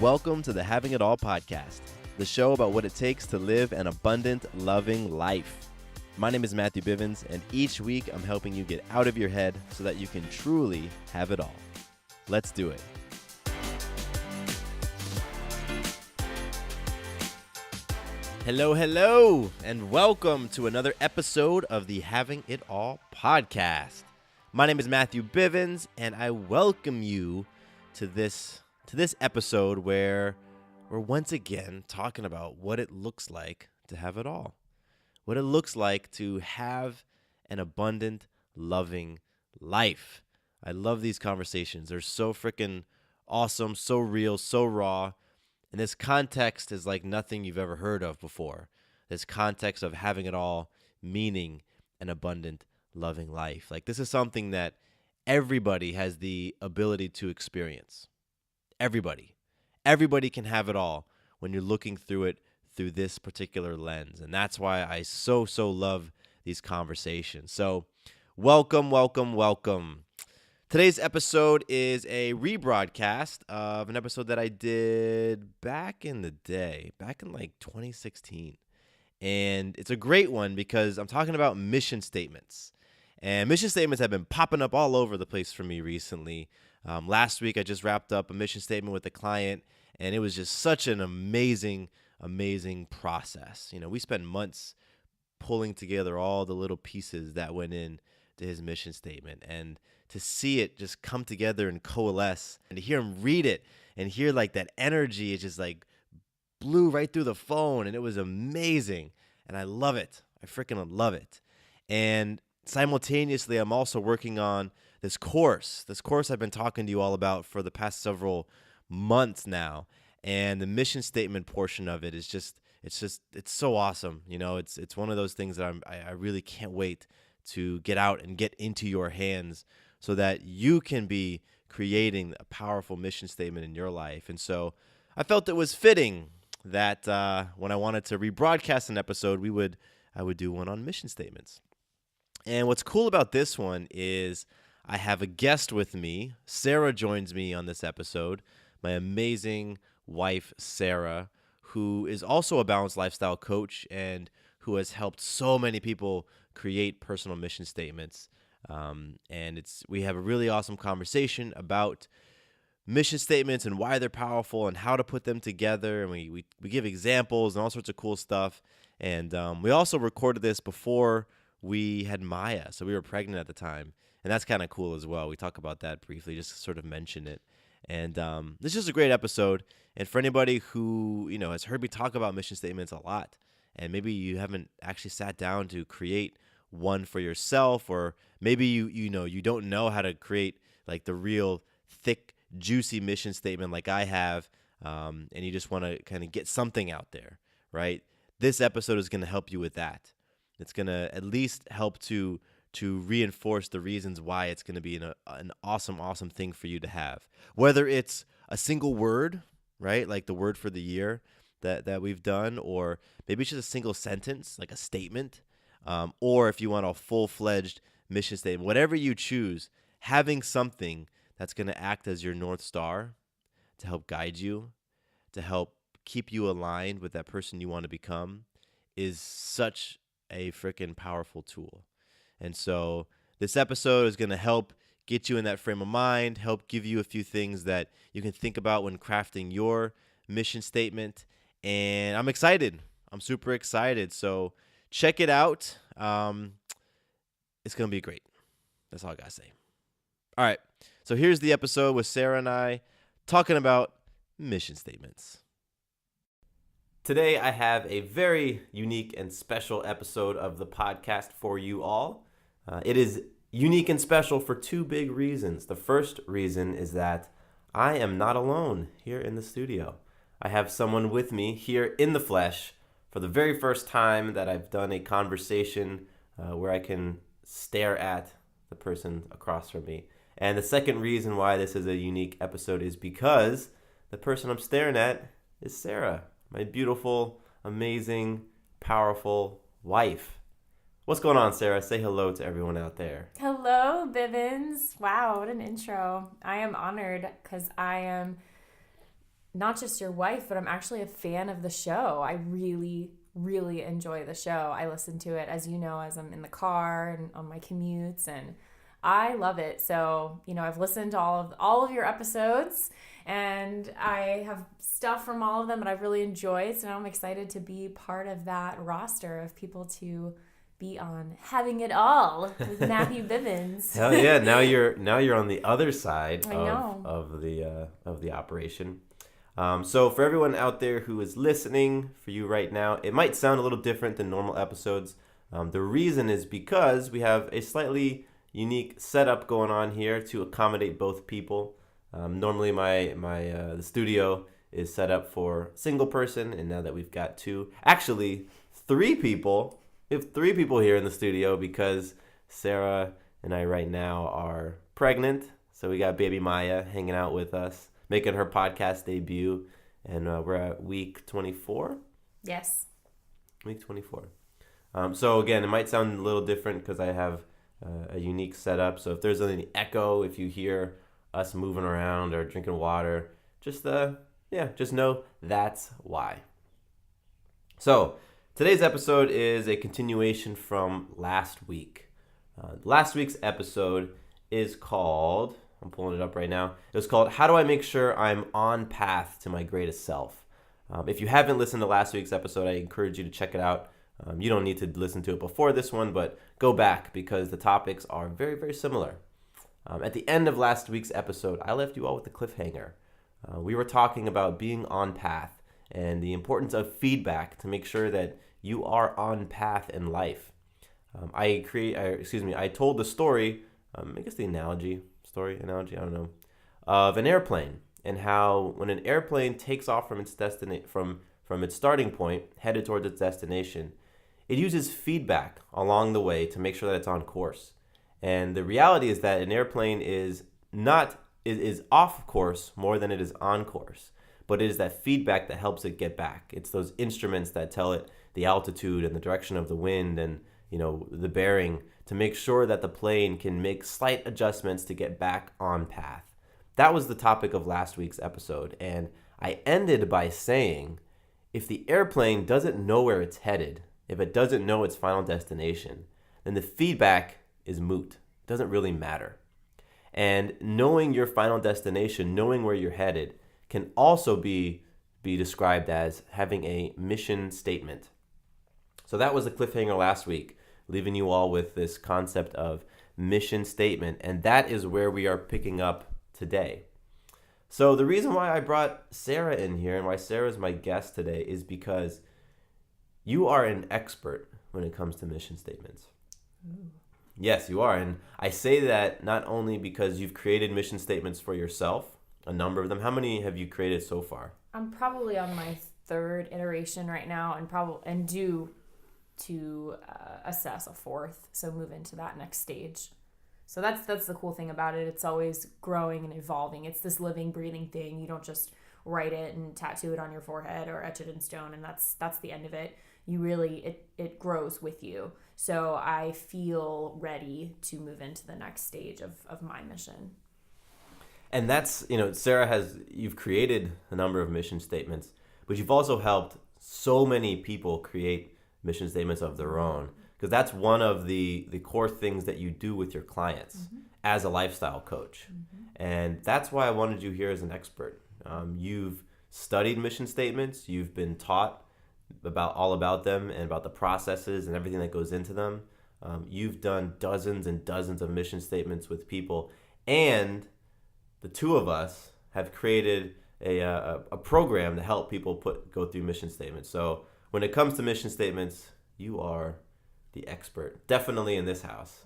Welcome to the Having It All podcast, the show about what it takes to live an abundant, loving life. My name is Matthew Bivens, and each week I'm helping you get out of your head so that you can truly have it all. Let's do it. Hello, and welcome to another episode of the Having It All podcast. My name is Matthew Bivens, and I welcome you to this episode where we're once again talking about what it looks like to have it all. What it looks like to have an abundant, loving life. I love these conversations. They're so freaking awesome, so real, so raw. And this context is like nothing you've ever heard of before. This context of having it all, meaning an abundant, loving life. Like this is something that everybody has the ability to experience. Everybody can have it all when you're looking through it through this particular lens. And that's why I so love these conversations. So welcome. Today's episode is a rebroadcast of an episode that I did back in the day, back in like 2016. And it's a great one because I'm talking about mission statements. And mission statements have been popping up all over the place for me recently. Last week, I just wrapped up a mission statement with a client, and it was just such an amazing process. You know, we spent months pulling together all the little pieces that went in to his mission statement, and to see it just come together and coalesce, and to hear him read it and hear like that energy, it just like blew right through the phone, and it was amazing, and I love it. I freaking love it. And simultaneously, I'm also working on this course I've been talking to you all about for the past several months now. And the mission statement portion of it is it's so awesome. You know, it's one of those things that I really can't wait to get out and get into your hands so that you can be creating a powerful mission statement in your life. And so I felt it was fitting that when I wanted to rebroadcast an episode, I would do one on mission statements. And what's cool about this one is I have a guest with me. Sarah joins me on this episode, my amazing wife, Sarah, who is also a balanced lifestyle coach and who has helped so many people create personal mission statements. And we have a really awesome conversation about mission statements and why they're powerful and how to put them together. And we give examples and all sorts of cool stuff. And we also recorded this before we had Maya, so we were pregnant at the time, and that's kind of cool as well. We talk about that briefly, just to sort of mention it. And this is a great episode, and for anybody who has heard me talk about mission statements a lot, and maybe you haven't actually sat down to create one for yourself, or maybe you don't know how to create like the real thick, juicy mission statement like I have, and you just want to kind of get something out there, right? This episode is going to help you with that. It's going to at least help to reinforce the reasons why it's going to be an awesome thing for you to have. Whether it's a single word, right, like the word for the year that we've done, or maybe it's just a single sentence, like a statement, or if you want a full-fledged mission statement, whatever you choose, having something that's going to act as your North Star to help guide you, to help keep you aligned with that person you want to become is such a freaking powerful tool. And so this episode is going to help get you in that frame of mind, help give you a few things that you can think about when crafting your mission statement. And I'm excited. I'm super excited. So check it out. It's going to be great. That's all I got to say. All right. So here's the episode with Sarah and I talking about mission statements. Today, I have a very unique and special episode of the podcast for you all. It is unique and special for two big reasons. The first reason is that I am not alone here in the studio. I have someone with me here in the flesh for the very first time that I've done a conversation where I can stare at the person across from me. And the second reason why this is a unique episode is because the person I'm staring at is Sarah. My beautiful, amazing, powerful wife. What's going on, Sarah? Say hello to everyone out there. Hello, Bivens. Wow, what an intro. I am honored because I am not just your wife, but I'm actually a fan of the show. I really, really enjoy the show. I listen to it, as you know, as I'm in the car and on my commutes, and I love it. So, I've listened to all of your episodes, and I have stuff from all of them that I've really enjoyed. So now I'm excited to be part of that roster of people to be on Having It All with Matthew Bivens. Hell yeah! Now you're on the other side I know. of the operation. So for everyone out there who is listening, for you right now, it might sound a little different than normal episodes. The reason is because we have a slightly unique setup going on here to accommodate both people. Normally the studio is set up for single person, and now that we've got three people. We have three people here in the studio because Sarah and I right now are pregnant. So we got baby Maya hanging out with us, making her podcast debut, and we're at week 24. Yes. Week 24. So again, it might sound a little different because I have a unique setup. So if there's any echo, if you hear us moving around or drinking water, just know that's why. So today's episode is a continuation from last week. Last week's episode is called, I'm pulling it up right now, it was called How Do I Make Sure I'm on Path to My Greatest Self? If you haven't listened to last week's episode, I encourage you to check it out. You don't need to listen to it before this one, but go back because the topics are very, very similar. At the end of last week's episode, I left you all with a cliffhanger. We were talking about being on path and the importance of feedback to make sure that you are on path in life. I told the story, I guess the analogy, I don't know, of an airplane and how when an airplane takes off from its from its starting point, headed towards its destination, it uses feedback along the way to make sure that it's on course. And the reality is that an airplane is off course more than it is on course. But it is that feedback that helps it get back. It's those instruments that tell it the altitude and the direction of the wind and the bearing to make sure that the plane can make slight adjustments to get back on path. That was the topic of last week's episode, and I ended by saying if the airplane doesn't know where it's headed, if it doesn't know its final destination, then the feedback is moot. It doesn't really matter. And knowing your final destination, knowing where you're headed, can also be described as having a mission statement. So that was the cliffhanger last week, leaving you all with this concept of mission statement, and that is where we are picking up today. So the reason why I brought Sarah in here and why Sarah's my guest today is because you are an expert when it comes to mission statements. Ooh. Yes, you are, and I say that not only because you've created mission statements for yourself, a number of them. How many have you created so far? I'm probably on my third iteration right now, and due to assess a fourth, so move into that next stage. So that's the cool thing about it. It's always growing and evolving. It's this living, breathing thing. You don't just write it and tattoo it on your forehead or etch it in stone, and that's the end of it. You really, it grows with you. So I feel ready to move into the next stage of my mission. And that's, Sarah, you've created a number of mission statements, but you've also helped so many people create mission statements of their own, because that's one of the core things that you do with your clients as a lifestyle coach. And that's why I wanted you here as an expert. You've studied mission statements, you've been taught all about them and about the processes and everything that goes into them. You've done dozens and dozens of mission statements with people, and the two of us have created a program to help people go through mission statements. So when it comes to mission statements, you are the expert, definitely in this house,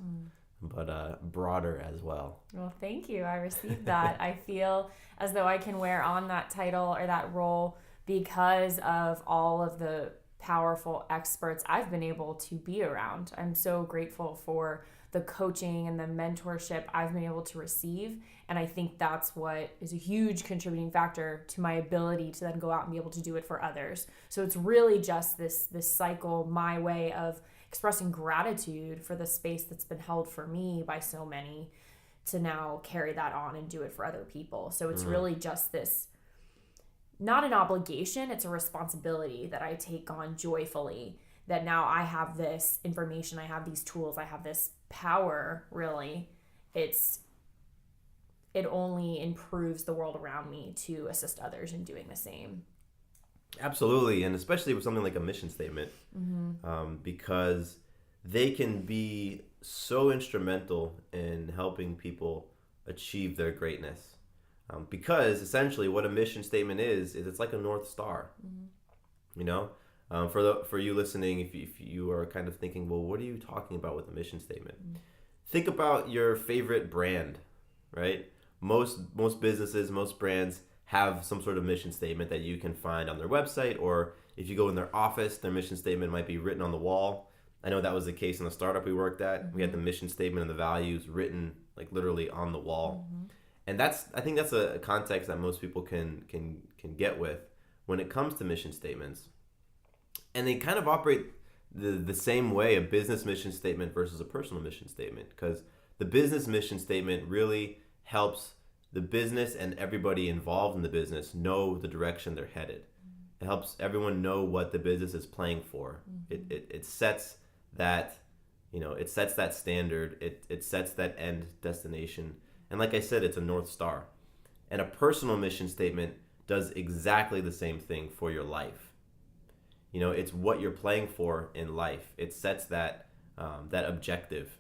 but broader as well. Well, thank you. I received that. I feel as though I can wear on that title or that role because of all of the powerful experts I've been able to be around. I'm so grateful for the coaching and the mentorship I've been able to receive. And I think that's what is a huge contributing factor to my ability to then go out and be able to do it for others. So it's really just this cycle, my way of expressing gratitude for the space that's been held for me by so many to now carry that on and do it for other people. So it's really just this not an obligation, it's a responsibility that I take on joyfully, that now I have this information, I have these tools, I have this power, really. It only improves the world around me to assist others in doing the same. Absolutely, and especially with something like a mission statement, Mm-hmm. because they can be so instrumental in helping people achieve their greatness. Because essentially, what a mission statement is it's like a North Star. Mm-hmm. You know, for you listening, if you are kind of thinking, well, what are you talking about with a mission statement? Mm-hmm. Think about your favorite brand, right? Most businesses, most brands have some sort of mission statement that you can find on their website, or if you go in their office, their mission statement might be written on the wall. I know that was the case in the startup we worked at. Mm-hmm. We had the mission statement and the values written like literally on the wall. Mm-hmm. And I think that's a context that most people can get with when it comes to mission statements. And they kind of operate the same way, a business mission statement versus a personal mission statement, because the business mission statement really helps the business and everybody involved in the business know the direction they're headed. It helps everyone know what the business is playing for. Mm-hmm. It sets that, it sets that standard. It sets that end destination. And like I said, it's a North Star. And a personal mission statement does exactly the same thing for your life. It's what you're playing for in life. It sets that objective,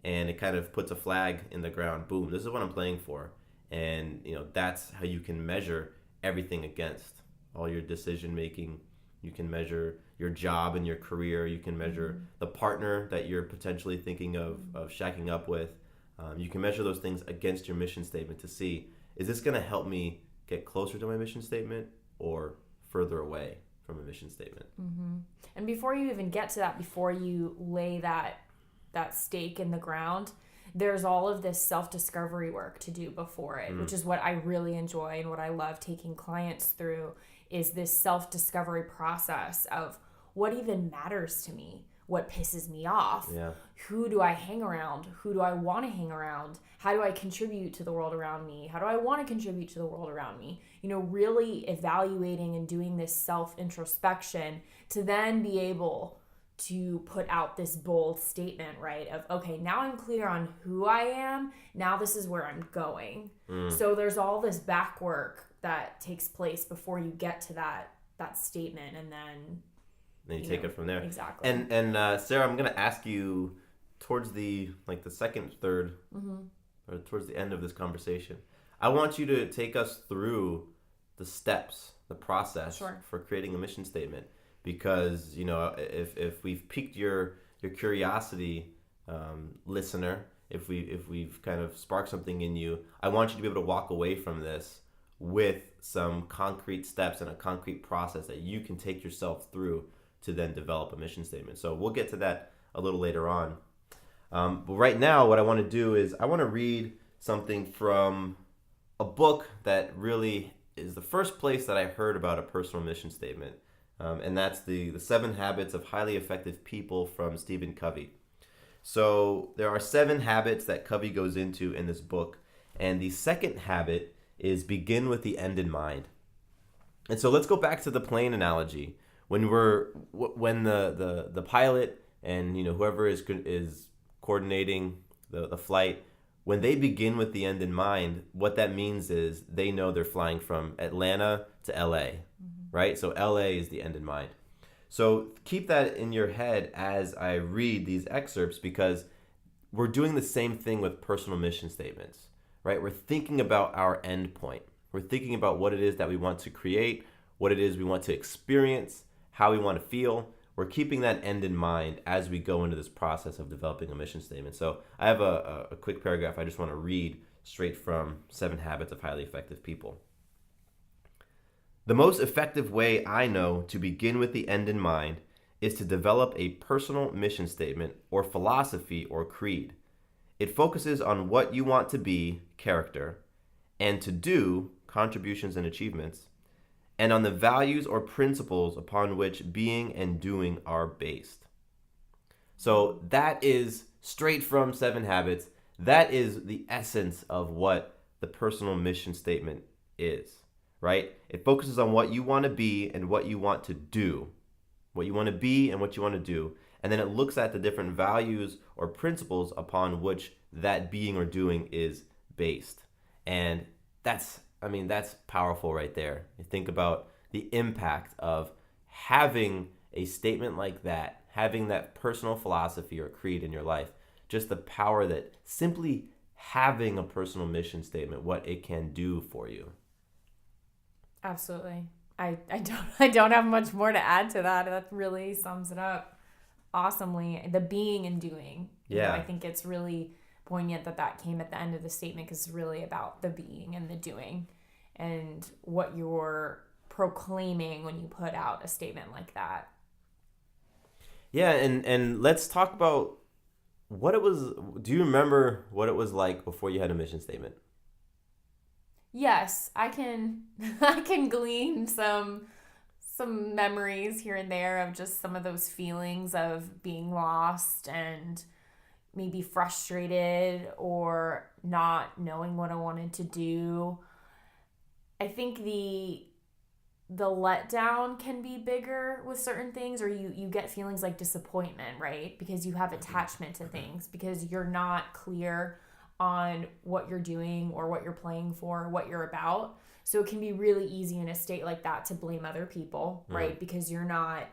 and it kind of puts a flag in the ground. Boom, this is what I'm playing for. And that's how you can measure everything against all your decision making. You can measure your job and your career. You can measure the partner that you're potentially thinking of shacking up with. You can measure those things against your mission statement to see, is this going to help me get closer to my mission statement or further away from a mission statement? Mm-hmm. And before you even get to that, before you lay that stake in the ground, there's all of this self-discovery work to do before it, which is what I really enjoy and what I love taking clients through, is this self-discovery process of what even matters to me, what pisses me off, who do I hang around, who do I want to hang around, how do I contribute to the world around me, how do I want to contribute to the world around me, really evaluating and doing this self-introspection to then be able to put out this bold statement, right, of, okay, now I'm clear on who I am, now this is where I'm going. So there's all this back work that takes place before you get to that statement, and then you take it from there. Exactly. And Sarah, I'm going to ask you towards the second third, or towards the end of this conversation, I want you to take us through the steps, the process for creating a mission statement. Because if we've piqued your curiosity, listener, if we've kind of sparked something in you, I want you to be able to walk away from this with some concrete steps and a concrete process that you can take yourself through to then develop a mission statement. So we'll get to that a little later on. But right now, what I want to do is I want to read something from a book that really is the first place that I heard about a personal mission statement. And that's the 7 Habits of Highly Effective People from Stephen Covey. So there are 7 habits that Covey goes into in this book. And the second habit is begin with the end in mind. And so let's go back to the plane analogy. When the pilot and whoever is coordinating the flight, when they begin with the end in mind, what that means is they know they're flying from Atlanta to LA. Right? So LA is the end in mind. So keep that in your head as I read these excerpts, because we're doing the same thing with personal mission statements, right? We're thinking about our end point. We're thinking about what it is that we want to create, what it is we want to experience, how we want to feel. We're keeping that end in mind as we go into this process of developing a mission statement. So I have a quick paragraph I just want to read straight from 7 Habits of Highly Effective People. The most effective way I know to begin with the end in mind is to develop a personal mission statement or philosophy or creed. It focuses on what you want to be, character, and to do, contributions and achievements, and on the values or principles upon which being and doing are based. So that is straight from 7 Habits. That is the essence of what the personal mission statement is. right? It focuses on what you want to be and what you want to do. What you want to be and what you want to do. And then it looks at the different values or principles upon which that being or doing is based. And that's powerful right there. You think about the impact of having a statement like that, having that personal philosophy or creed in your life, just the power that simply having a personal mission statement, what it can do for you. Absolutely. I don't have much more to add to that. That really sums it up awesomely. The being and doing. Yeah. I think it's really poignant that came at the end of the statement, because it's really about the being and the doing and what you're proclaiming when you put out a statement like that. Yeah, and let's talk about what it was. Do you remember what it was like before you had a mission statement? Yes, I can glean some memories here and there of just some of those feelings of being lost and maybe frustrated or not knowing what I wanted to do. I think the letdown can be bigger with certain things, or you get feelings like disappointment, right? Because you have attachment to things, because you're not clear on what you're doing or what you're playing for, what you're about. So it can be really easy in a state like that to blame other people, right? Because you're not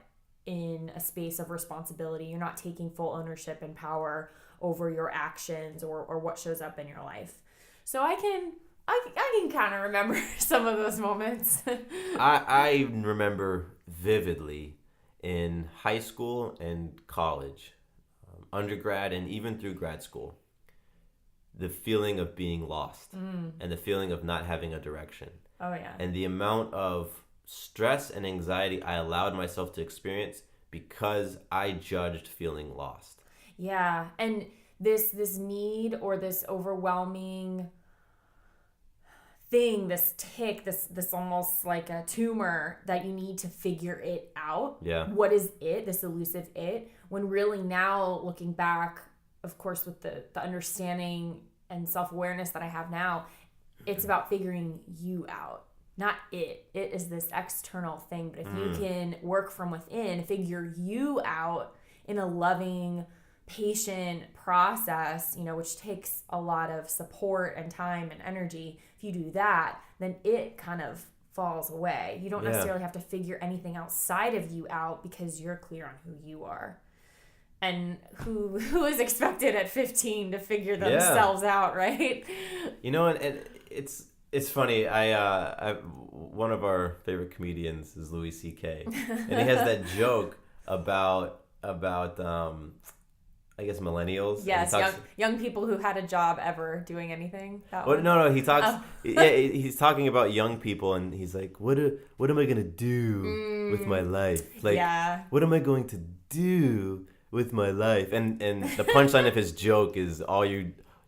in a space of responsibility. You're not taking full ownership and power over your actions or what shows up in your life. So I can kind of remember some of those moments. I remember vividly in high school and college, undergrad, and even through grad school, the feeling of being lost and the feeling of not having a direction. Oh, yeah. And the amount of stress and anxiety I allowed myself to experience because I judged feeling lost. Yeah. And this need or this overwhelming thing, this tick, this almost like a tumor that you need to figure it out. Yeah. What is it, this elusive it? When really now looking back, of course, with the understanding and self-awareness that I have now, it's about figuring you out, not it. It is this external thing. But if you can work from within, figure you out in a loving, patient process, which takes a lot of support and time and energy. If you do that, then it kind of falls away. You don't necessarily have to figure anything outside of you out, because you're clear on who you are. And who is expected at 15 to figure themselves out, right? And it's funny. I one of our favorite comedians is Louis C.K. and he has that joke about I guess millennials. Yes, young people who had a job ever doing anything. No, he talks. He's talking about young people, and he's like, "What am I gonna do with my life? Like, what am I going to do with my life?" And the punchline of his joke is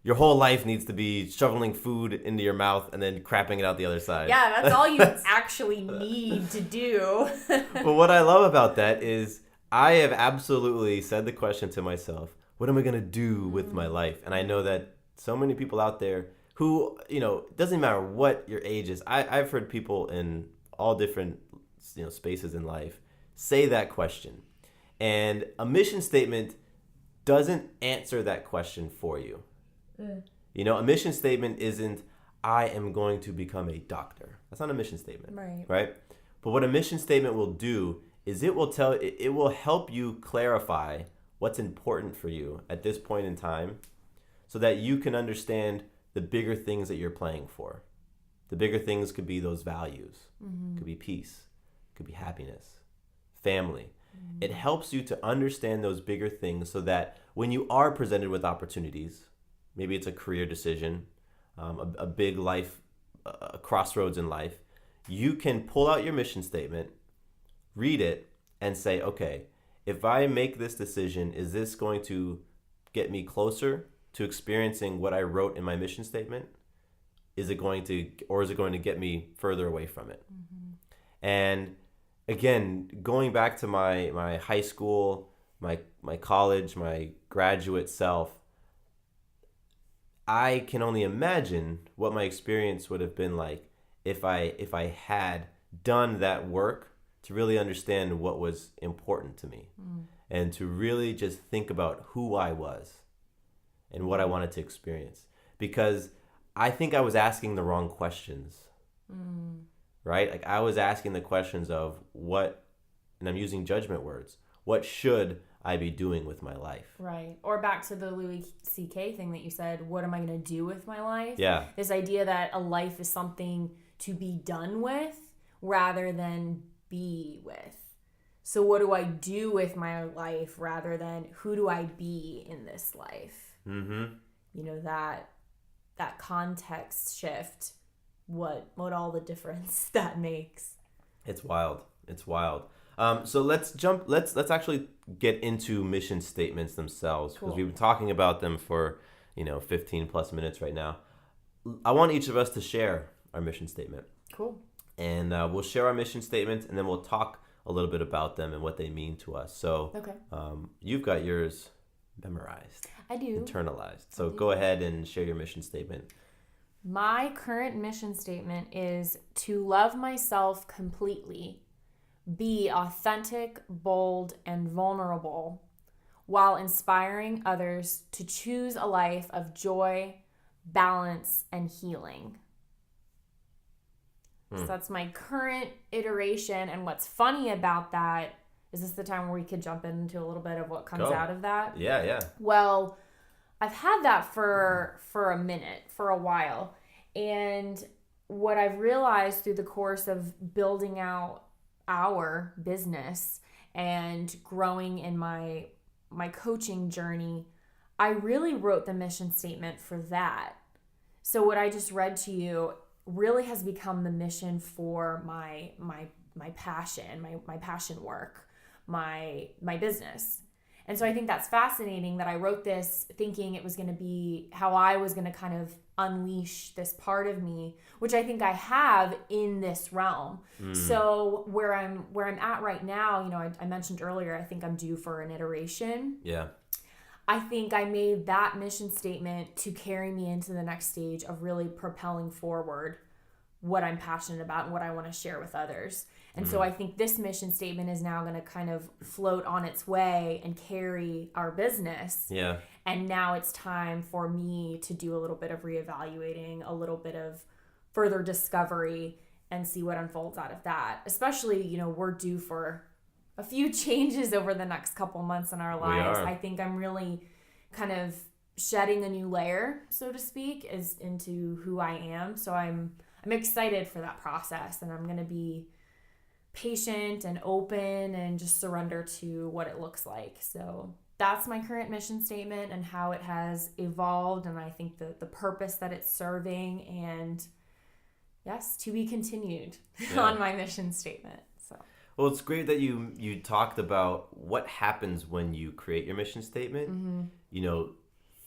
your whole life needs to be shoveling food into your mouth and then crapping it out the other side. Yeah, that's all you actually need to do. But what I love about that is I have absolutely said the question to myself, what am I going to do with my life? And I know that so many people out there who, it doesn't matter what your age is. I've heard people in all different, spaces in life say that question. And a mission statement doesn't answer that question for you. A mission statement isn't, I am going to become a doctor. That's not a mission statement. Right? But what a mission statement will do is it will help you clarify what's important for you at this point in time, so that you can understand the bigger things that you're playing for. The bigger things could be those values. Could be peace. Could be happiness. Family. It helps you to understand those bigger things, so that when you are presented with opportunities, maybe it's a career decision, a big life, a crossroads in life, you can pull out your mission statement, read it, and say, okay, if I make this decision, is this going to get me closer to experiencing what I wrote in my mission statement? Is it going to get me further away from it? And again, going back to my high school, my college, my graduate self, I can only imagine what my experience would have been like if I had done that work to really understand what was important to me and to really just think about who I was and what I wanted to experience. Because I think I was asking the wrong questions, right? Like I was asking the questions of what, and I'm using judgment words, what should I be doing with my life? Right. Or back to the Louis C.K. thing that you said, what am I going to do with my life? Yeah. This idea that a life is something to be done with rather than be with. So what do I do with my life rather than who do I be in this life? Mm-hmm. You know, that context shift, what all the difference that makes. It's wild. It's wild. So let's actually get into mission statements themselves, because we've been talking about them for 15 plus minutes right now. I want each of us to share our mission statement. Cool. And we'll share our mission statements, and then we'll talk a little bit about them and what they mean to us. So you've got yours memorized. I do. Internalized. So go ahead and share your mission statement. My current mission statement is to love myself completely, be authentic, bold, and vulnerable, while inspiring others to choose a life of joy, balance, and healing. So that's my current iteration. And what's funny about that, is this the time where we could jump into a little bit of what comes out of that? Yeah. Well, I've had that for a minute, for a while. And what I've realized through the course of building out our business and growing in my coaching journey, I really wrote the mission statement for that. So what I just read to you really has become the mission for my passion, my passion work, my business. And so I think that's fascinating that I wrote this thinking it was going to be how I was going to kind of unleash this part of me, which I think I have in this realm. So where I'm at right now, I mentioned earlier, I think I'm due for an iteration. Yeah. I think I made that mission statement to carry me into the next stage of really propelling forward what I'm passionate about and what I want to share with others. And so I think this mission statement is now going to kind of float on its way and carry our business. Yeah. And now it's time for me to do a little bit of reevaluating, a little bit of further discovery, and see what unfolds out of that. Especially, we're due for a few changes over the next couple months in our lives. I think I'm really kind of shedding a new layer, so to speak, is into who I am. So I'm excited for that process, and I'm going to be patient and open and just surrender to what it looks like. So that's my current mission statement and how it has evolved, and I think the purpose that it's serving, and yes, to be continued on my mission statement. So well, it's great that you talked about what happens when you create your mission statement.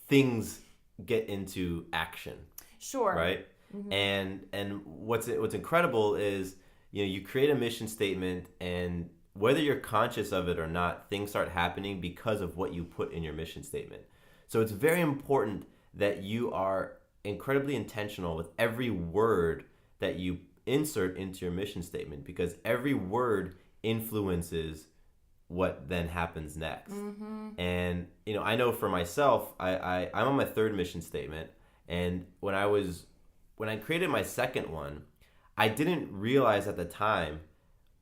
Things get into action. Sure. Right? And what's incredible is you create a mission statement, and whether you're conscious of it or not, things start happening because of what you put in your mission statement. So it's very important that you are incredibly intentional with every word that you insert into your mission statement, because every word influences what then happens next. And I know for myself, I'm on my third mission statement, and when I created my second one, I didn't realize at the time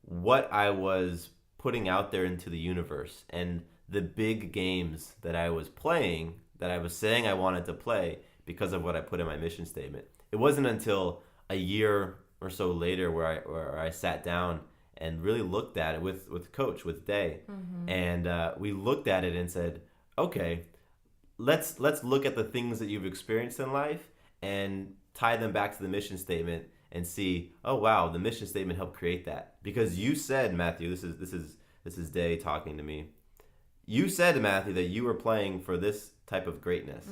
what I was putting out there into the universe and the big games that I was playing, that I was saying I wanted to play because of what I put in my mission statement. It wasn't until a year or so later where I sat down and really looked at it with Coach, with Day, and we looked at it and said, okay, let's look at the things that you've experienced in life and tie them back to the mission statement and see, oh wow, the mission statement helped create that. Because you said, Matthew, this is Day talking to me. You said, Matthew, that you were playing for this type of greatness.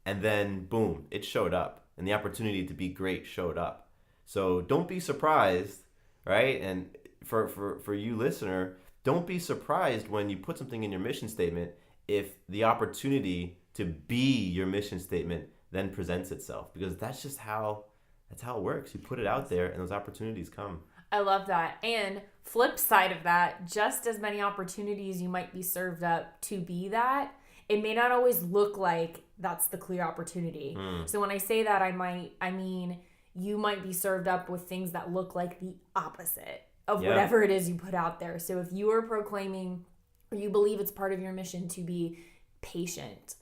And then boom, it showed up, and the opportunity to be great showed up. So don't be surprised, right? And for you listener, don't be surprised when you put something in your mission statement if the opportunity to be your mission statement then presents itself, because that's just how that's how it works. You put it out there, and those opportunities come. I love that. And flip side of that, just as many opportunities you might be served up to be that, it may not always look like that's the clear opportunity. So when I say that, I mean you might be served up with things that look like the opposite of whatever it is you put out there. So if you are proclaiming, or you believe it's part of your mission to be patient,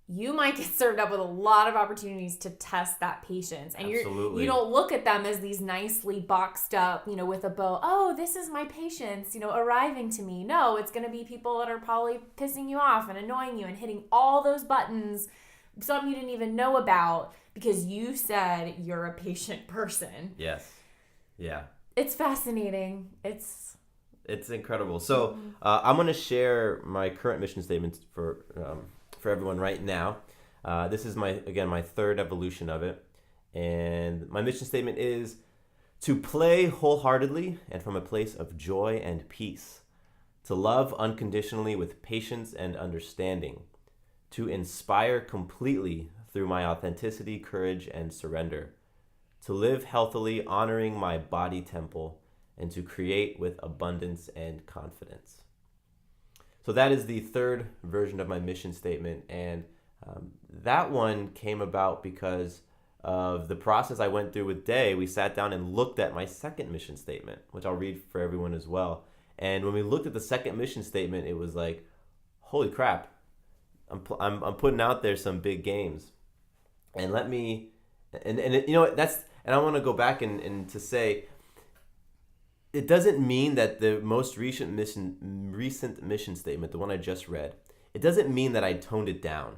you might get served up with a lot of opportunities to test that patience. And you don't look at them as these nicely boxed up, with a bow, oh, this is my patience, arriving to me. No, it's going to be people that are probably pissing you off and annoying you and hitting all those buttons, some you didn't even know about, because you said you're a patient person. Yes. Yeah. It's fascinating. It's incredible. So I'm going to share my current mission statement for everyone right now. This is my third evolution of it. And my mission statement is to play wholeheartedly and from a place of joy and peace, to love unconditionally with patience and understanding, to inspire completely through my authenticity, courage, and surrender, to live healthily, honoring my body temple, and to create with abundance and confidence. So that is the third version of my mission statement, and that one came about because of the process I went through with Day. We sat down and looked at my second mission statement, which I'll read for everyone as well. And when we looked at the second mission statement, it was like, holy crap, I'm putting out there some big games. And let me, and I want to go back and to say, it doesn't mean that the most recent mission statement, the one I just read, it doesn't mean that I toned it down.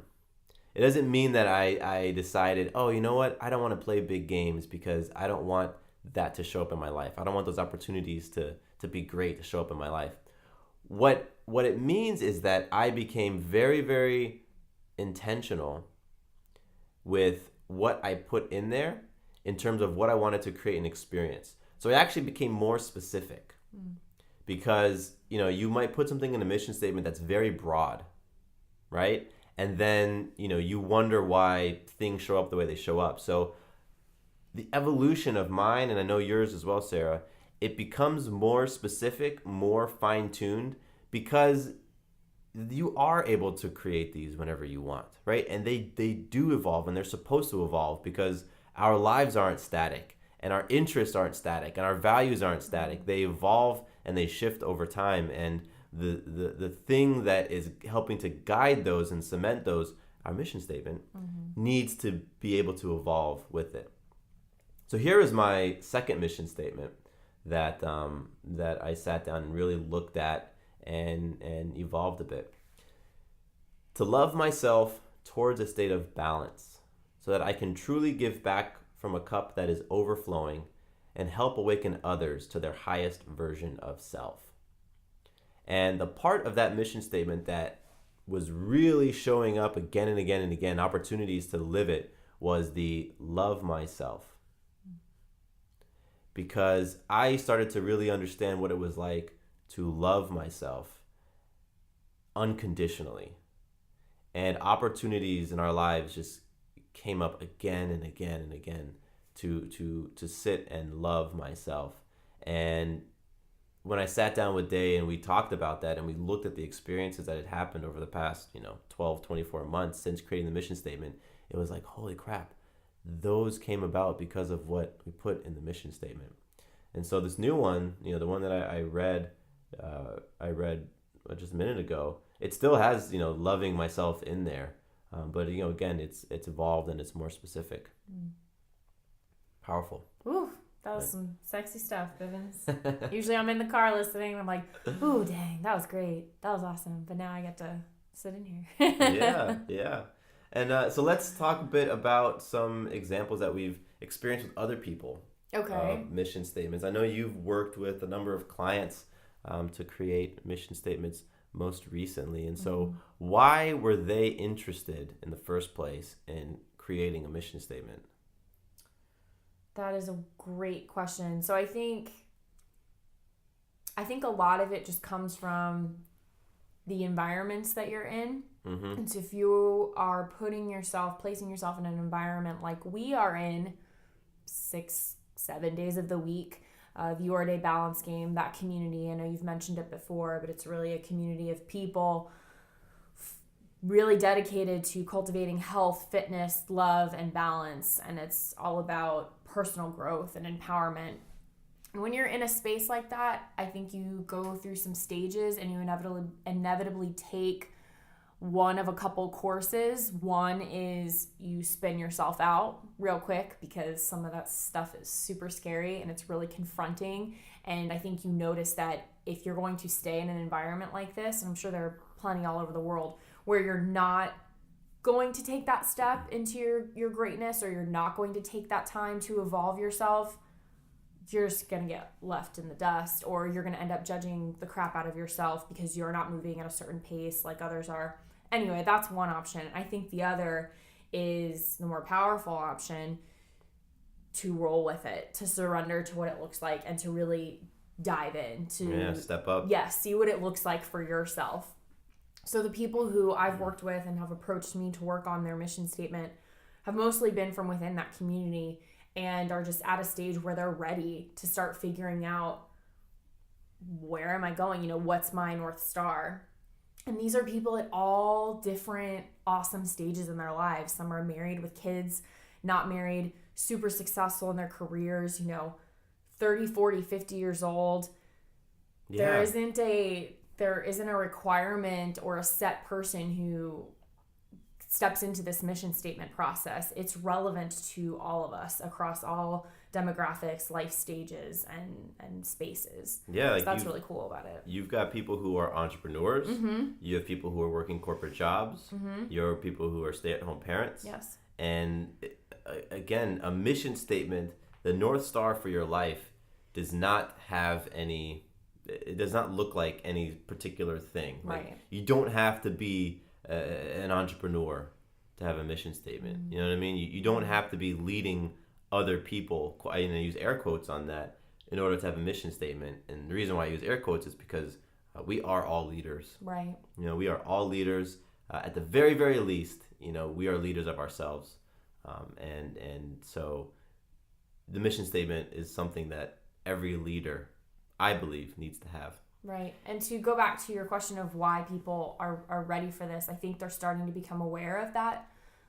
It doesn't mean that I decided, oh, you know what? I don't want to play big games because I don't want that to show up in my life. I don't want those opportunities to be great to show up in my life. What it means is that I became very, very intentional with what I put in there in terms of what I wanted to create an experience. So I actually became more specific because, you might put something in a mission statement that's very broad, right? And then, you wonder why things show up the way they show up. So the evolution of mine, and I know yours as well, Sarah, it becomes more specific, more fine-tuned, because you are able to create these whenever you want, right? And they do evolve, and they're supposed to evolve because our lives aren't static. And our interests aren't static, and our values aren't static. They evolve and they shift over time. And the thing that is helping to guide those and cement those, our mission statement, needs to be able to evolve with it. So here is my second mission statement that I sat down and really looked at and evolved a bit. To love myself towards a state of balance so that I can truly give back from a cup that is overflowing and help awaken others to their highest version of self. And the part of that mission statement that was really showing up again and again and again, opportunities to live it, was the love myself. Because I started to really understand what it was like to love myself unconditionally. And opportunities in our lives just came up again and again and again to sit and love myself. And when I sat down with Day and we talked about that and we looked at the experiences that had happened over the past 12, 24 months since creating the mission statement, it was like, holy crap, those came about because of what we put in the mission statement. And so this new one, the one that I read just a minute ago, it still has loving myself in there. But again, it's evolved and it's more specific. Powerful. Ooh, that was some sexy stuff, Bivens. Usually I'm in the car listening and I'm like, ooh, dang, that was great. That was awesome. But now I get to sit in here. Yeah. And so let's talk a bit about some examples that we've experienced with other people. Okay. Mission statements. I know you've worked with a number of clients to create mission statements most recently. And so why were they interested in the first place in creating a mission statement? That is a great question. So I think a lot of it just comes from the environments that you're in. And so if you are placing yourself in an environment like we are in, 6-7 days of the week. The Your Day Balance Game, that community, I know you've mentioned it before, but it's really a community of people really dedicated to cultivating health, fitness, love, and balance. And it's all about personal growth and empowerment. And when you're in a space like that, I think you go through some stages and you inevitably take one of a couple courses. One is you spin yourself out real quick because some of that stuff is super scary and it's really confronting. And I think you notice that if you're going to stay in an environment like this, and I'm sure there are plenty all over the world, where you're not going to take that step into your greatness, or you're not going to take that time to evolve yourself, you're just going to get left in the dust, or you're going to end up judging the crap out of yourself because you're not moving at a certain pace like others are. Anyway, that's one option. I think the other is the more powerful option, to roll with it, to surrender to what it looks like, and to really dive in, to step up. See what it looks like for yourself. So the people who I've worked with and have approached me to work on their mission statement have mostly been from within that community and are just at a stage where they're ready to start figuring out, where am I going? What's my North Star? And these are people at all different awesome stages in their lives. Some are married with kids, not married, super successful in their careers, 30, 40, 50 years old. Yeah. There isn't a requirement or a set person who steps into this mission statement process. It's relevant to all of us across all demographics, life stages, and spaces. Yeah, so that's really cool about it. You've got people who are entrepreneurs. Mm-hmm. You have people who are working corporate jobs. Mm-hmm. You have people who are stay-at-home parents. Yes. And again, a mission statement, the North Star for your life, does not have any... It does not look like any particular thing. Right. You don't have to be an entrepreneur to have a mission statement. Mm-hmm. You know what I mean? You don't have to be leading other people. I use air quotes on that in order to have a mission statement. And the reason why I use air quotes is because we are all leaders. Right. We are all leaders. At the very, very least, we are leaders of ourselves. And so the mission statement is something that every leader, I believe, needs to have. Right. And to go back to your question of why people are ready for this, I think they're starting to become aware of that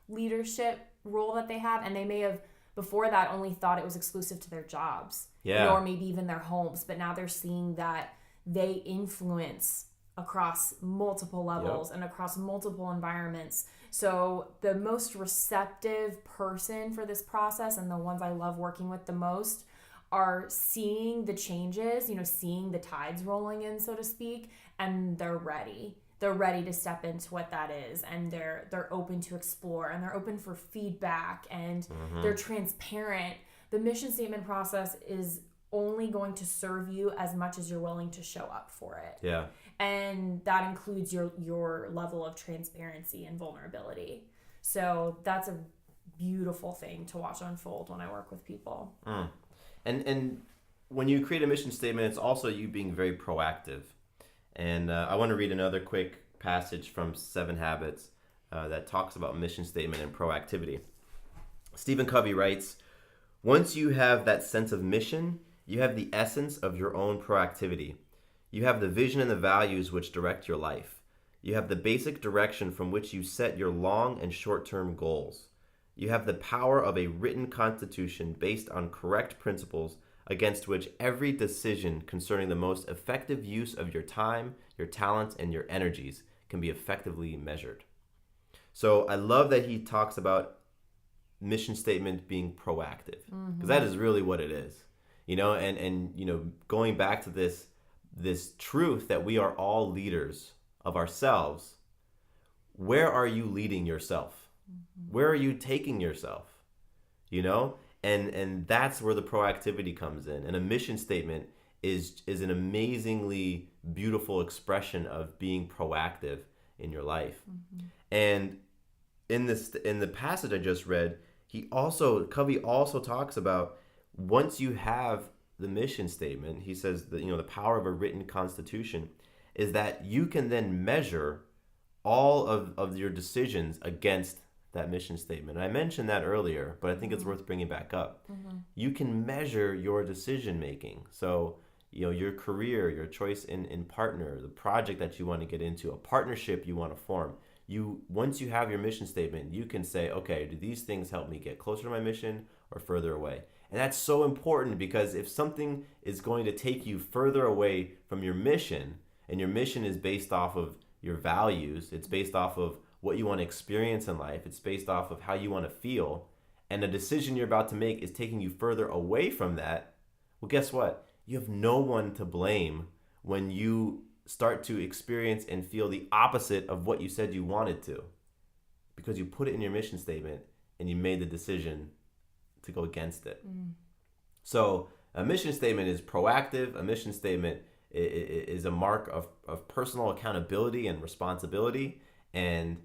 leadership role that they have. And they may have, before that, only thought it was exclusive to their jobs. Yeah. Or maybe even their homes. But now they're seeing that they influence across multiple levels and across multiple environments. So the most receptive person for this process, and the ones I love working with the most, are seeing the changes, seeing the tides rolling in, so to speak, and they're ready. They're ready to step into what that is, and they're open to explore, and they're open for feedback, and they're transparent. The mission statement process is only going to serve you as much as you're willing to show up for it. Yeah. And that includes your level of transparency and vulnerability. So that's a beautiful thing to watch unfold when I work with people. Mm. And when you create a mission statement, it's also you being very proactive. And I want to read another quick passage from 7 Habits that talks about mission statement and proactivity. Stephen Covey writes, "Once you have that sense of mission, you have the essence of your own proactivity. You have the vision and the values which direct your life. You have the basic direction from which you set your long and short-term goals. You have the power of a written constitution based on correct principles against which every decision concerning the most effective use of your time, your talents, and your energies can be effectively measured." So I love that he talks about mission statement being proactive, because that is really what it is. And going back to this truth that we are all leaders of ourselves, where are you leading yourself? Where are you taking yourself? And that's where the proactivity comes in. And a mission statement is an amazingly beautiful expression of being proactive in your life. And in the passage I just read, Covey also talks about, once you have the mission statement, he says that the power of a written constitution is that you can then measure all of your decisions against that mission statement. And I mentioned that earlier, but I think it's worth bringing back up. You can measure your decision making. So, your career, your choice in partner, the project that you want to get into, a partnership you want to form. Once you have your mission statement, you can say, okay, do these things help me get closer to my mission or further away? And that's so important, because if something is going to take you further away from your mission, and your mission is based off of your values, it's based off of what you want to experience in life, it's based off of how you want to feel, and the decision you're about to make is taking you further away from that, well, guess what? You have no one to blame when you start to experience and feel the opposite of what you said you wanted to, because you put it in your mission statement and you made the decision to go against it. So a mission statement is proactive. A mission statement is a mark of personal accountability and responsibility. And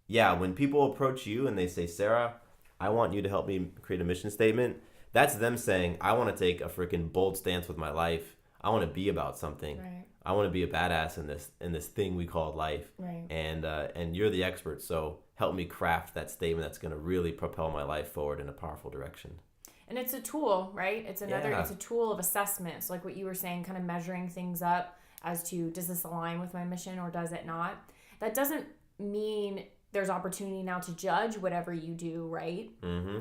yeah, when people approach you and they say, Sarah, I want you to help me create a mission statement, that's them saying, I want to take a freaking bold stance with my life. I want to be about something. Right. I want to be a badass in this thing we call life. Right. And you're the expert, so help me craft that statement that's going to really propel my life forward in a powerful direction. And it's a tool, right? It's a tool of assessment. So like what you were saying, kind of measuring things up as to, does this align with my mission or does it not? That doesn't mean there's opportunity now to judge whatever you do, right?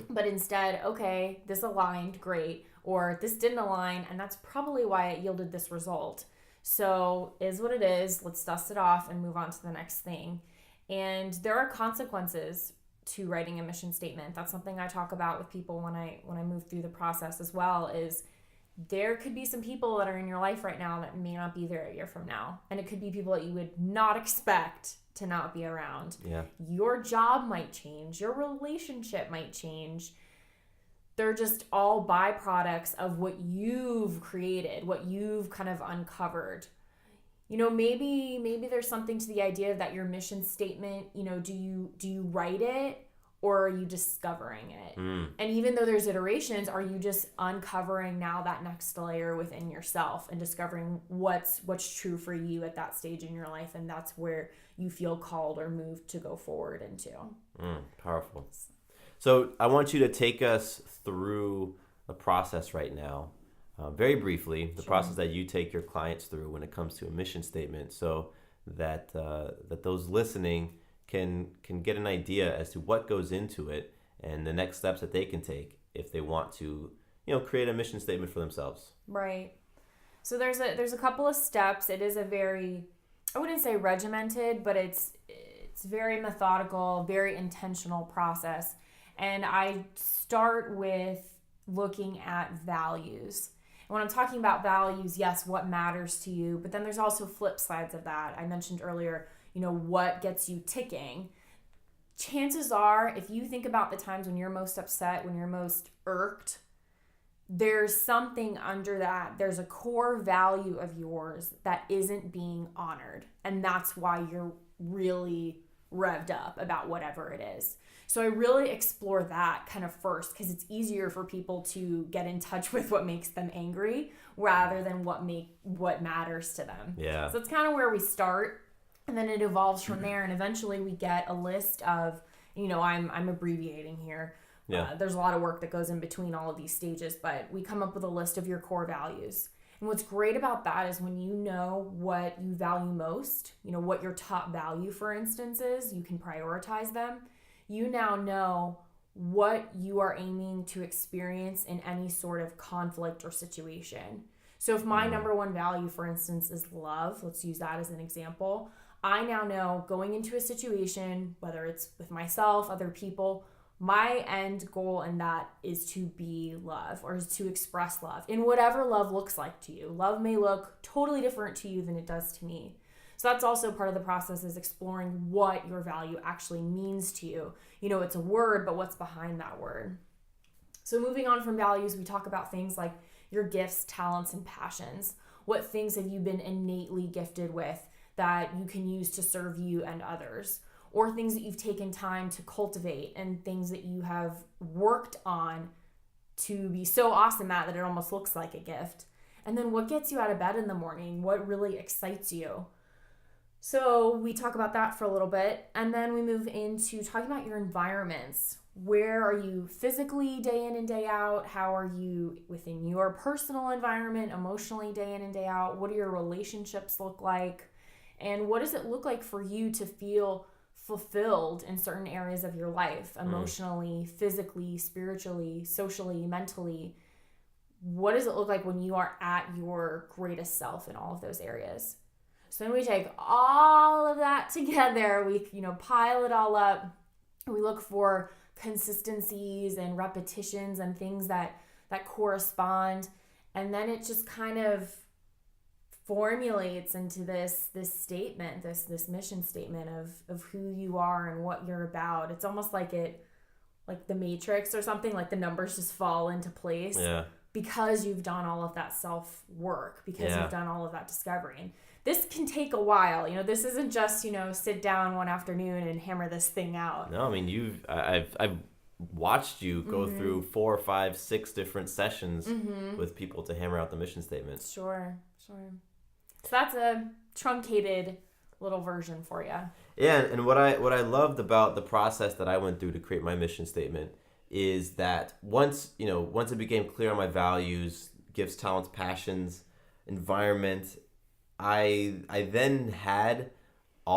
But instead, okay, this aligned, great. Or this didn't align, and that's probably why it yielded this result. So is what it is. Let's dust it off and move on to the next thing. And there are consequences to writing a mission statement. That's something I talk about with people when I move through the process as well, is there could be some people that are in your life right now that may not be there a year from now. And it could be people that you would not expect to not be around. Yeah. Your job might change. Your relationship might change. They're just all byproducts of what you've created, what you've kind of uncovered. Maybe there's something to the idea that your mission statement, do you write it or are you discovering it? And even though there's iterations, are you just uncovering now that next layer within yourself and discovering what's true for you at that stage in your life, and that's where you feel called or moved to go forward into. Powerful. So I want you to take us through the process right now, very briefly, the process that you take your clients through when it comes to a mission statement, so that those listening can get an idea as to what goes into it and the next steps that they can take if they want to, create a mission statement for themselves. Right. So there's a couple of steps. It is a very, I wouldn't say regimented, but it's very methodical, very intentional process. And I start with looking at values. And when I'm talking about values, yes, what matters to you, but then there's also flip sides of that. I mentioned earlier, what gets you ticking. Chances are, if you think about the times when you're most upset, when you're most irked, there's something under that. There's a core value of yours that isn't being honored. And that's why you're really revved up about whatever it is. So I really explore that kind of first, because it's easier for people to get in touch with what makes them angry rather than what matters to them. Yeah. So it's kind of where we start, and then it evolves from there. And eventually we get a list of, I'm abbreviating here. Yeah. There's a lot of work that goes in between all of these stages, but we come up with a list of your core values. And what's great about that is when you know what you value most, what your top value, for instance, is, you can prioritize them. You now know what you are aiming to experience in any sort of conflict or situation. So if my number one value, for instance, is love, let's use that as an example. I now know going into a situation, whether it's with myself, other people, my end goal in that is to be love, or is to express love in whatever love looks like to you. Love may look totally different to you than it does to me. So that's also part of the process, is exploring what your value actually means to you. It's a word, but what's behind that word? So moving on from values, we talk about things like your gifts, talents, and passions. What things have you been innately gifted with that you can use to serve you and others? Or things that you've taken time to cultivate, and things that you have worked on to be so awesome at that it almost looks like a gift. And then what gets you out of bed in the morning? What really excites you? So we talk about that for a little bit, and then we move into talking about your environments. Where are you physically day in and day out? How are you within your personal environment, emotionally day in and day out? What do your relationships look like? And what does it look like for you to feel fulfilled in certain areas of your life, emotionally, physically, spiritually, socially, mentally? What does it look like when you are at your greatest self in all of those areas? So then we take all of that together, we, pile it all up. We look for consistencies and repetitions and things that correspond. And then it just kind of formulates into this statement, this mission statement of who you are and what you're about. It's almost like the Matrix or something, like the numbers just fall into place. Yeah. Because you've done all of that self work, because Yeah. you've done all of that discovery. And this can take a while. This isn't just, sit down one afternoon and hammer this thing out. No, I mean, I've watched you go through 4, 5, 6 different sessions with people to hammer out the mission statement. Sure. So that's a truncated little version for you. Yeah, and what I loved about the process that I went through to create my mission statement is that once it became clear on my values, gifts, talents, passions, environment, I then had a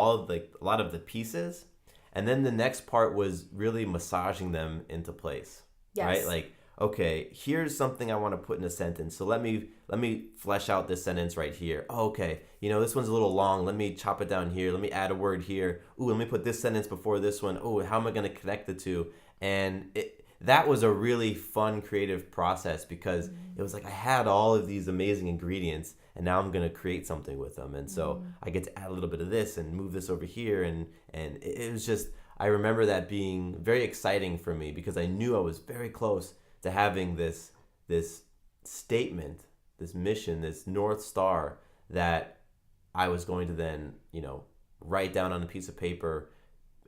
lot of the pieces, and then the next part was really massaging them into place. Yes. Right? Like, okay, here's something I want to put in a sentence. So let me flesh out this sentence right here. Oh, okay, this one's a little long. Let me chop it down here. Let me add a word here. Ooh, let me put this sentence before this one. Oh, how am I going to connect the two? And that was a really fun creative process because it was like I had all of these amazing ingredients and now I'm going to create something with them. And so I get to add a little bit of this and move this over here. And it was just, I remember that being very exciting for me because I knew I was very close to having this statement, this mission, this North Star that I was going to then, write down on a piece of paper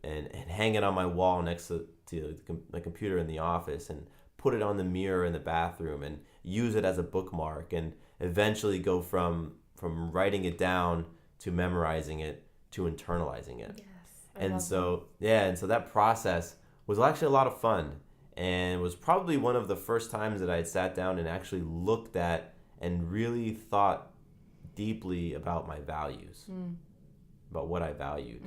and hang it on my wall next to my computer in the office and put it on the mirror in the bathroom and use it as a bookmark and eventually go from writing it down to memorizing it to internalizing it. Yes. So that process was actually a lot of fun and was probably one of the first times that I had sat down and actually looked at and really thought deeply about my values. About what I valued.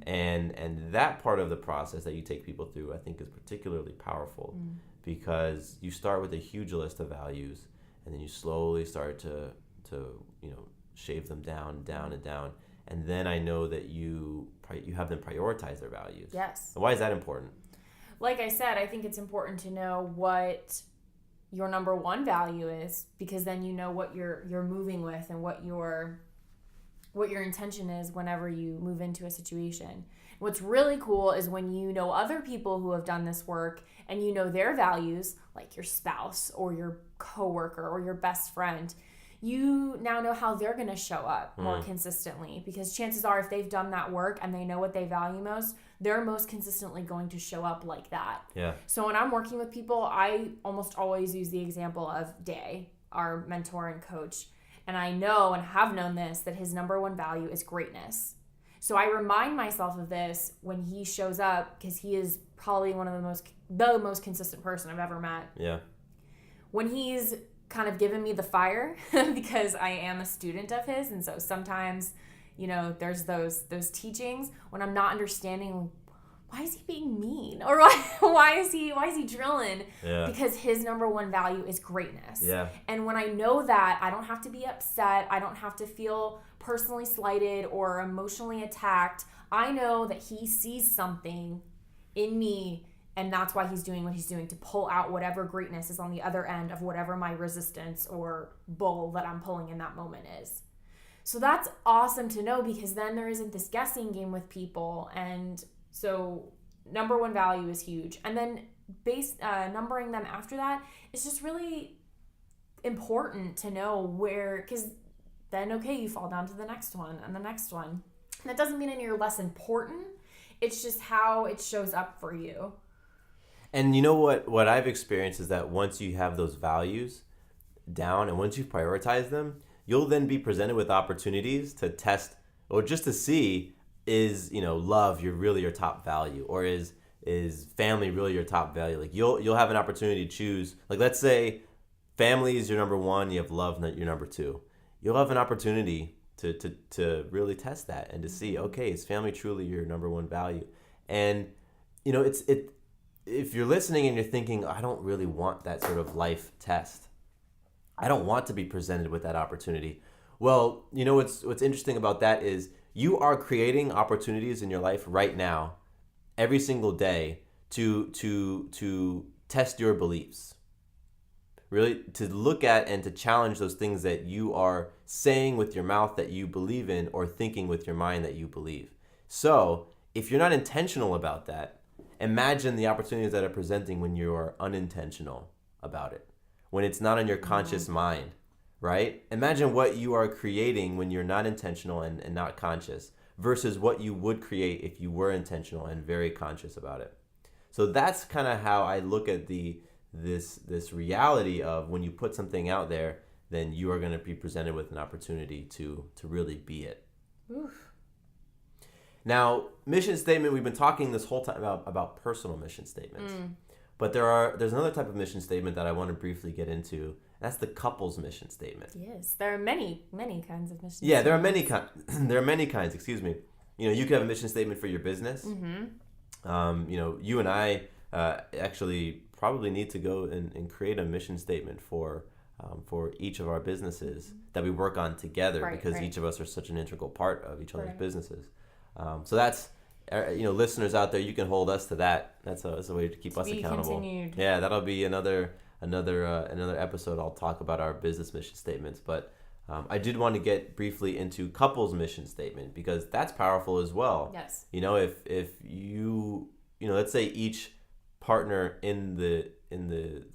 And that part of the process that you take people through I think is particularly powerful because you start with a huge list of values and then you slowly start to shave them down and then I know that you have them prioritize their values. Yes. And why is that important? Like I said, I think it's important to know what your number one value is because then you know what you're moving with and what your intention is whenever you move into a situation. What's really cool is when you know other people who have done this work and you know their values, like your spouse or your coworker or your best friend, you now know how they're going to show up more consistently because chances are if they've done that work and they know what they value most, they're most consistently going to show up like that. Yeah. So when I'm working with people, I almost always use the example of Day, our mentor and coach. And I know and have known this, that his number one value is greatness. So I remind myself of this when he shows up because he is probably one of the most consistent person I've ever met. Yeah. When he's kind of given me the fire because I am a student of his. And so sometimes, there's those teachings when I'm not understanding why is he being mean? Or why is he drilling? Yeah. Because his number one value is greatness. Yeah. And when I know that, I don't have to be upset. I don't have to feel personally slighted or emotionally attacked. I know that he sees something in me, and that's why he's doing what he's doing, to pull out whatever greatness is on the other end of whatever my resistance or bull that I'm pulling in that moment is. So that's awesome to know because then there isn't this guessing game with people. And so number one value is huge. And then numbering them after that is just really important to know where, because then, okay, you fall down to the next one and the next one. And that doesn't mean any you're less important. It's just how it shows up for you. And you know what I've experienced is that once you have those values down and once you prioritize them, you'll then be presented with opportunities to test or just to see, is, love really your top value, or is family really your top value? Like you'll have an opportunity to choose. Like let's say family is your number one, you have love your number two. You'll have an opportunity to really test that and to see, okay, is family truly your number one value? And if you're listening and you're thinking, I don't really want that sort of life test, I don't want to be presented with that opportunity. Well, what's interesting about that is you are creating opportunities in your life right now, every single day, to test your beliefs. Really, to look at and to challenge those things that you are saying with your mouth that you believe in, or thinking with your mind that you believe. So, if you're not intentional about that, imagine the opportunities that are presenting when you are unintentional about it, when it's not on your conscious mind, right? Imagine what you are creating when you're not intentional and not conscious, versus what you would create if you were intentional and very conscious about it. So that's kind of how I look at this reality of, when you put something out there, then you are going to be presented with an opportunity to really be it. Oof. Now, mission statement, we've been talking this whole time about personal mission statements. But there's another type of mission statement that I want to briefly get into. That's the couple's mission statement. Yes, there are many kinds of mission statements. Yeah, there are many kinds, excuse me. You could have a mission statement for your business. You and I actually probably need to go and create a mission statement for each of our businesses that we work on together, because each of us are such an integral part of each other's businesses. So that's, listeners out there, you can hold us to that. That's a way to keep us accountable. Continued. Yeah, that'll be another episode. I'll talk about our business mission statements, but I did want to get briefly into couples mission statement, because that's powerful as well. Yes. If you let's say each partner in the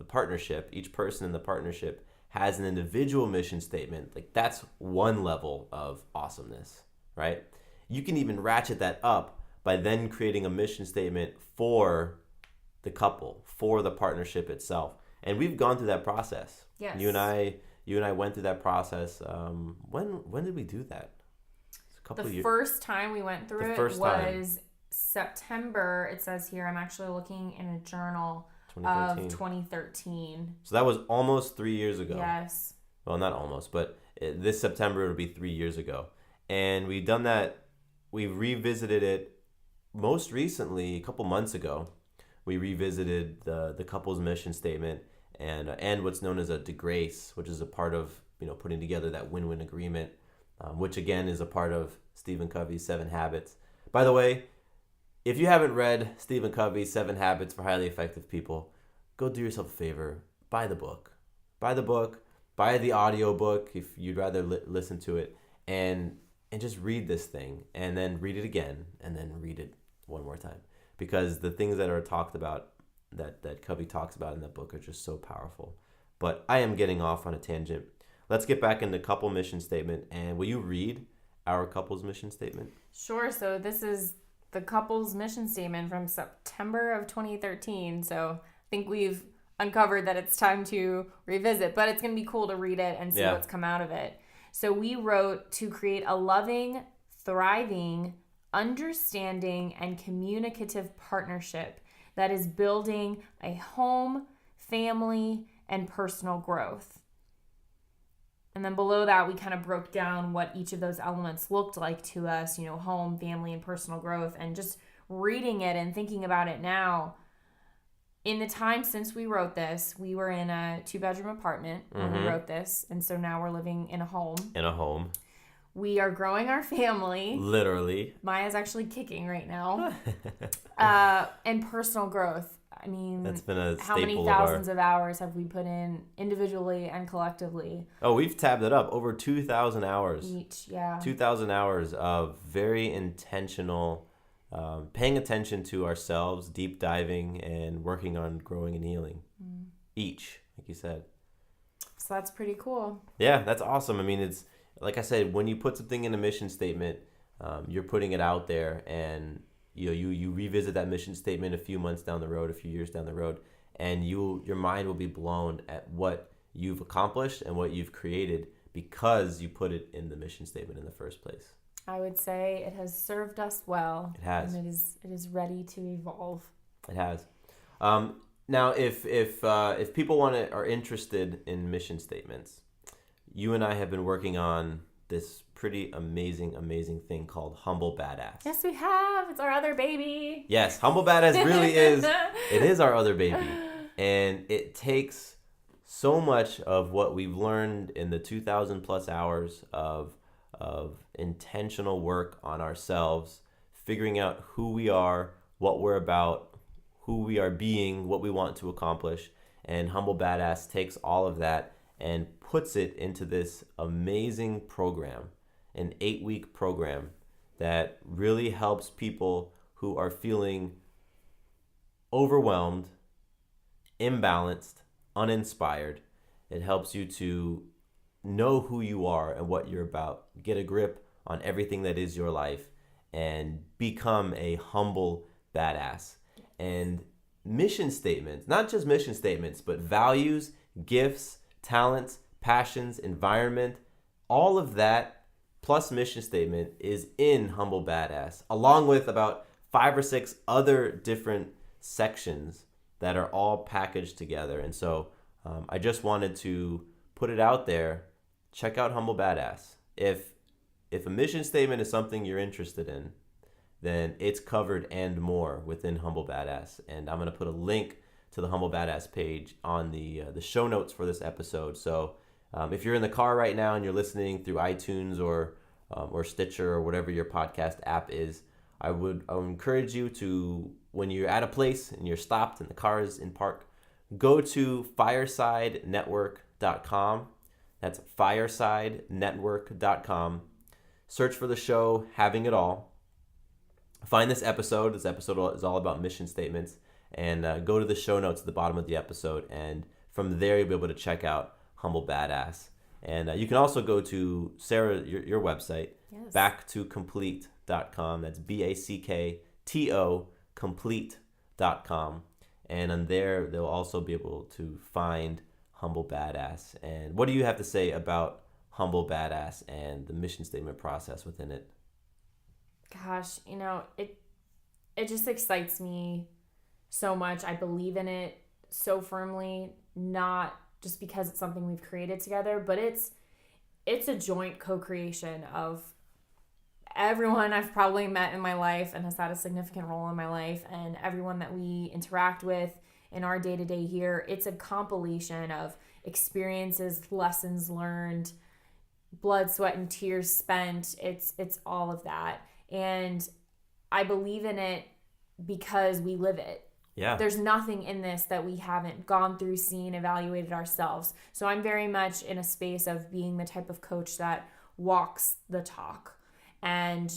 partnership, each person in the partnership has an individual mission statement. Like, that's one level of awesomeness, right? You can even ratchet that up by then creating a mission statement for the couple, for the partnership itself. And we've gone through that process. Yes. You and I went through that process. When did we do that? It's a couple of years. First time we went through it was September. It says here, I'm actually looking in a journal of 2013. So that was almost 3 years ago. Yes. Well, not almost, but this September it'll be 3 years ago. And we've done that. We revisited it most recently, a couple months ago. We revisited the couple's mission statement and what's known as a degrace, which is a part of putting together that win-win agreement, which again is a part of Stephen Covey's 7 Habits. By the way, if you haven't read Stephen Covey's 7 Habits for Highly Effective People, go do yourself a favor. Buy the book. Buy the audio book if you'd rather listen to it, and just read this thing, and then read it again, and then read it one more time. Because the things that are talked about, that Covey talks about in that book, are just so powerful. But I am getting off on a tangent. Let's get back into couple mission statement. And will you read our couple's mission statement? Sure. So this is the couple's mission statement from September of 2013. So I think we've uncovered that it's time to revisit, but it's going to be cool to read it and see what's come out of it. So we wrote to create a loving, thriving, understanding, and communicative partnership that is building a home, family, and personal growth. And then below that, we kind of broke down what each of those elements looked like to us, home, family, and personal growth. And just reading it and thinking about it now, in the time since we wrote this, we were in a 2-bedroom apartment when we wrote this. And so now we're living in a home. We are growing our family. Literally. Maya's actually kicking right now. And personal growth. I mean, that's been a how many thousands of hours have we put in individually and collectively? Oh, we've tabbed it up. Over 2,000 hours. Each, yeah. 2,000 hours of very intentional, paying attention to ourselves, deep diving, and working on growing and healing. Each, like you said. So that's pretty cool. Yeah, that's awesome. I mean, it's, like I said, when you put something in a mission statement, you're putting it out there, and you revisit that mission statement a few months down the road, a few years down the road, and your mind will be blown at what you've accomplished and what you've created because you put it in the mission statement in the first place. I would say it has served us well. It has. And it is ready to evolve. It has. Now, if people are interested in mission statements, you and I have been working on this pretty amazing thing called Humble Badass. Yes, we have. It's our other baby. Yes, Humble Badass really is. It is our other baby. And it takes so much of what we've learned in the 2,000 plus hours of intentional work on ourselves, figuring out who we are, what we're about, who we are being, what we want to accomplish. And Humble Badass takes all of that and puts it into this amazing program, an 8-week program that really helps people who are feeling overwhelmed, imbalanced, uninspired. It helps you to know who you are and what you're about, get a grip on everything that is your life, and become a humble badass. And mission statements, not just mission statements, but values, gifts, talents, passions, environment, all of that plus mission statement is in Humble Badass, along with about 5 or 6 other different sections that are all packaged together. And so I just wanted to put it out there. Check out Humble Badass. If a mission statement is something you're interested in, then it's covered and more within Humble Badass. And I'm going to put a link to the Humble Badass page on the show notes for this episode. So if you're in the car right now and you're listening through iTunes or Stitcher or whatever your podcast app is, I would encourage you to, when you're at a place and you're stopped and the car is in park, go to firesidenetwork.com. That's firesidenetwork.com. Search for the show, Having It All. Find this episode. This episode is all about mission statements. And go to the show notes at the bottom of the episode. And from there, you'll be able to check out Humble Badass. And you can also go to Sarah, your website, Yes. backtocomplete.com. That's BACKTO complete.com. And on there, they'll also be able to find Humble Badass. And what do you have to say about Humble Badass and the mission statement process within it? Gosh, it just excites me so much. I believe in it so firmly, not just because it's something we've created together, but it's a joint co-creation of everyone I've probably met in my life and has had a significant role in my life, and everyone that we interact with in our day-to-day here. It's a compilation of experiences, lessons learned, blood, sweat, and tears spent. It's all of that. And I believe in it because we live it. Yeah. There's nothing in this that we haven't gone through, seen, evaluated ourselves. So I'm very much in a space of being the type of coach that walks the talk. And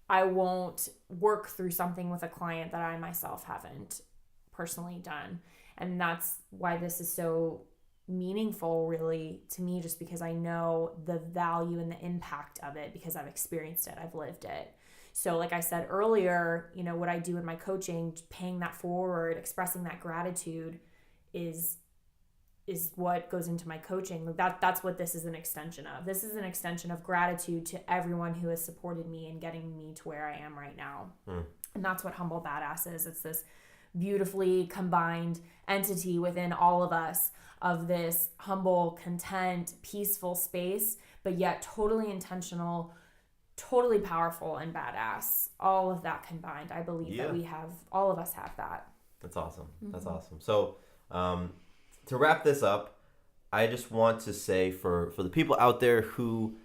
I won't work through something with a client that I myself haven't personally done. And that's why this is so meaningful, really, to me, just because I know the value and the impact of it because I've experienced it, I've lived it. So like I said earlier, what I do in my coaching, paying that forward, expressing that gratitude is what goes into my coaching. That's what this is an extension of. This is an extension of gratitude to everyone who has supported me in getting me to where I am right now. And that's what Humble Badass is. It's this beautifully combined entity within all of us of this humble, content, peaceful space, but yet totally intentional, totally powerful and badass. All of that combined. I believe that all of us have that. That's awesome. Mm-hmm. That's awesome. So to wrap this up, I just want to say for the people out there who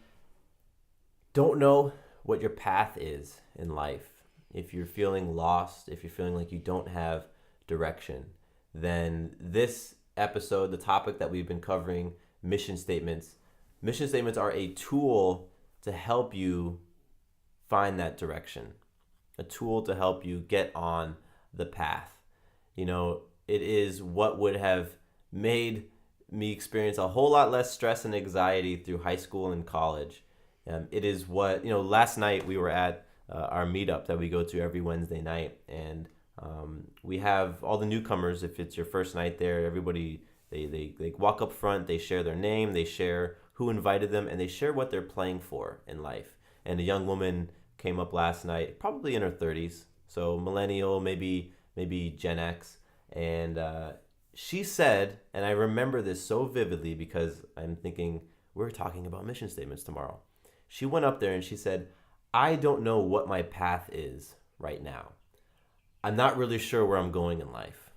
don't know what your path is in life, if you're feeling lost, if you're feeling like you don't have direction, then this episode, the topic that we've been covering, mission statements are a tool to help you find that direction, a tool to help you get on the path. It is what would have made me experience a whole lot less stress and anxiety through high school and college. It is what, last night we were at our meetup that we go to every Wednesday night, and we have all the newcomers. If it's your first night there, everybody, they walk up front, they share their name, they share who invited them, and they share what they're playing for in life. and a young woman came up last night, probably in her 30s, so millennial, maybe Gen X, and she said, and I remember this so vividly because I'm thinking we're talking about mission statements tomorrow. She went up there and she said, I don't know what my path is right now. I'm not really sure where I'm going in life.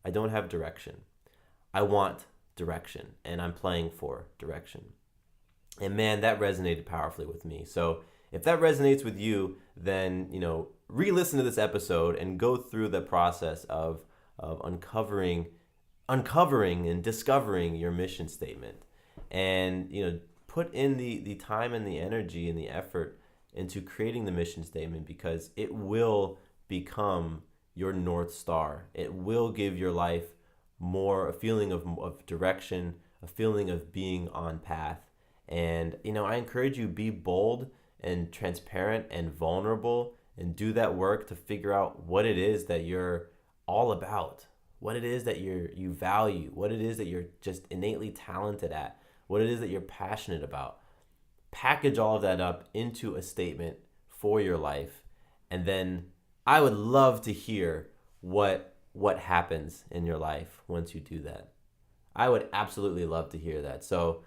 I don't have direction. I want direction, and I'm playing for direction. And man, that resonated powerfully with me. So if that resonates with you, then, re-listen to this episode and go through the process of uncovering and discovering your mission statement. And, put in the time and the energy and the effort into creating the mission statement, because it will become your North Star. It will give your life a feeling of direction, a feeling of being on path. And, I encourage you, be bold and transparent and vulnerable, and do that work to figure out what it is that you're all about, what it is that you value, what it is that you're just innately talented at, what it is that you're passionate about. Package all of that up into a statement for your life, and then I would love to hear what happens in your life once you do that. I would absolutely love to hear that. So,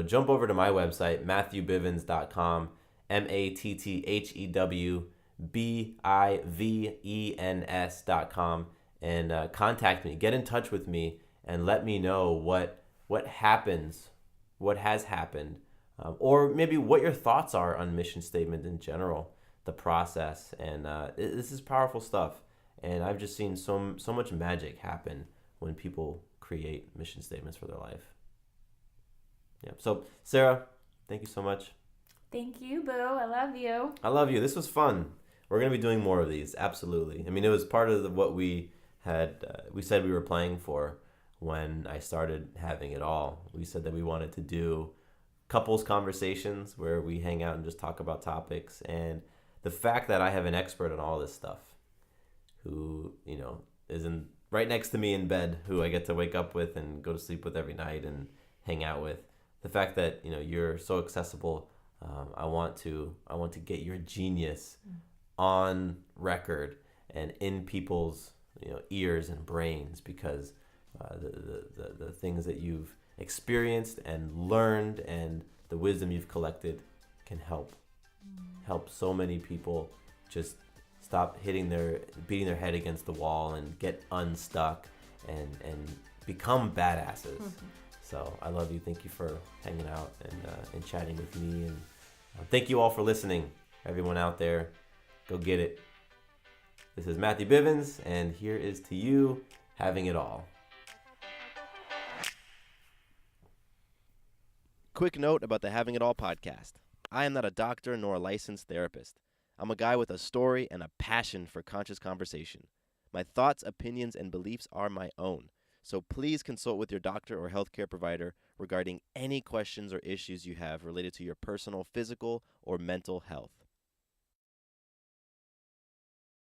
jump over to my website, matthewbivens.com, MatthewBivens.com, and contact me. Get in touch with me and let me know what happens, what has happened, or maybe what your thoughts are on mission statement in general, the process. And this is powerful stuff. And I've just seen so much magic happen when people create mission statements for their life. Yeah. So, Sarah, thank you so much. Thank you, Boo. I love you. I love you. This was fun. We're going to be doing more of these. Absolutely. I mean, it was part of what we had, we said we were playing for when I started having it all. We said that we wanted to do couples conversations where we hang out and just talk about topics. And the fact that I have an expert on all this stuff who, is right next to me in bed, who I get to wake up with and go to sleep with every night and hang out with. The fact that, you're so accessible. I want to get your genius on record and in people's ears and brains, because the things that you've experienced and learned and the wisdom you've collected can help so many people just stop beating their head against the wall and get unstuck and become badasses. So I love you. Thank you for hanging out and chatting with me. And thank you all for listening. Everyone out there, go get it. This is Matthew Bivens, and here is to you having it all. Quick note about the Having It All podcast. I am not a doctor nor a licensed therapist. I'm a guy with a story and a passion for conscious conversation. My thoughts, opinions, and beliefs are my own. So please consult with your doctor or healthcare provider regarding any questions or issues you have related to your personal, physical, or mental health.